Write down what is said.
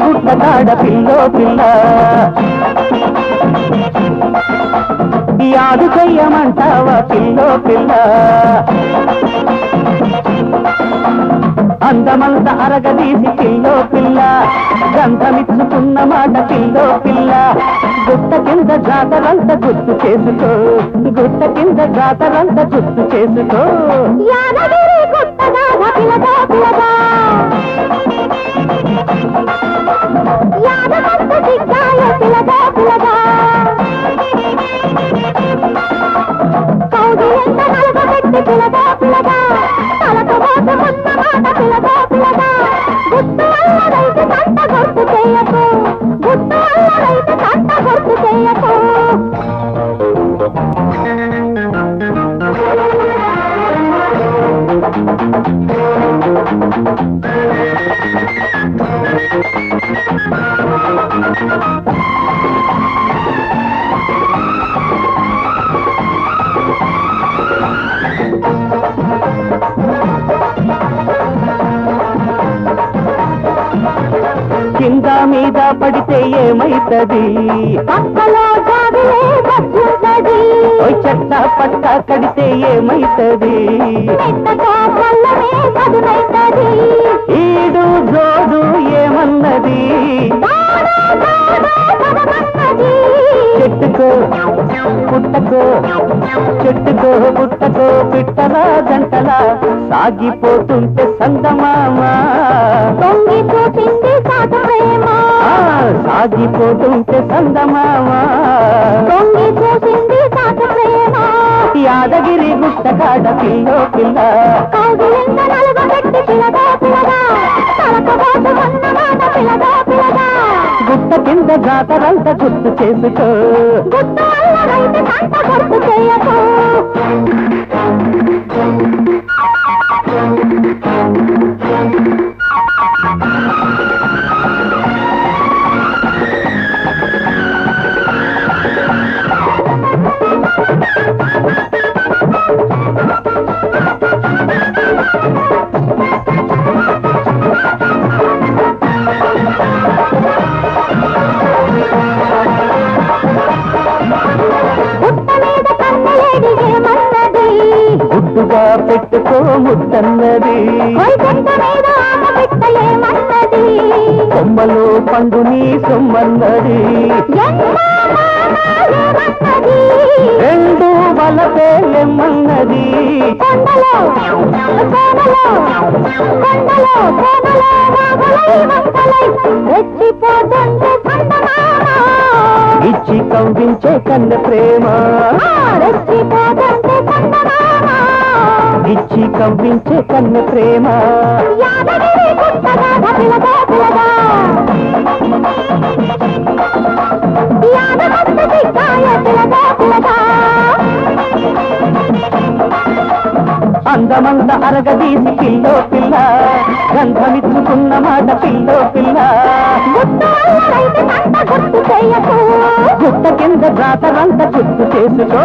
గుట్టకాడ pillow పిల్ల యాదు చెయ్యమంటావా pillow పిల్ల అందమంత అరగదీసి pillow పిల్ల గంధమిచ్చుకున్న మాట పిల్లో పిల్ల గుట్ట కింద జాతరంత గుర్తు చేసుకో గుట్ట కింద జాతరంత గుర్తు చేసుకో యాదగిరి గుట్టగా పిలగా పిలగా యాదవంత సిగ్గాయ పిలగా పిలగా కౌగిలింత నలగబెట్టి పిలగా పిలగా తలకు మోసమున్న మాట పిలగా పిలగా గుట్టు అల్లరైతే సంత గుర్తు చేయకు గుట్టు అల్లరైతే సంత గుర్తు చేయకు కింద మీద పడితే ఏమైతది పక్కలో జాబిలే వచ్చుంటది చెట్ట పట్ట కడితే ఏమైతది పెట్టతో పల్లమే చదునైతది ఈడు జోడు ఏమన్నది చెట్టుకో పుట్టకో చెట్టుకో పుట్టకో పిట్టలా జంటలా సాగిపోతుంటే సందమామ తొంగిపోతుంది సాటు ప్రేమ సాగిపోతుంటే సందమామ తొంగిపోతుంది సాటు ప్రేమ యాదగిరి గుట్టకాడ పిల్లో పిల్ల కౌగిలింత నలుగబెట్టి పిలగా పిలగా తలకు మోసమున్న మాట పిలగా పిలగా గుట్ట కింద జాతరంత గుర్తు చేసుకో గుట్టు అల్లరైతే సంత గుర్తు చేయకు గుట్టుగా పెట్టుకో ముద్దన్నది కొమ్మలో పండు నీ సొమ్మన్నది రెండు బలపేలెమ్మన్నది ఇచ్చి కవ్వించే కన్న ప్రేమ ఇచ్చి కవ్వించే కన్న ప్రేమ యాదగిరి గుట్టగా పిలగా పిలగా యాదవంత సిగ్గాయ పిలగా పిలగా అందమంత అరగదీసి పిల్లో పిల్ల గంధమిచ్చుకున్న మాట పిల్లో పిల్ల గుట్టు అల్లరైతే సంత గుర్తు చేయకు గుట్ట కింద జాతరంత గుర్తు చేసుకో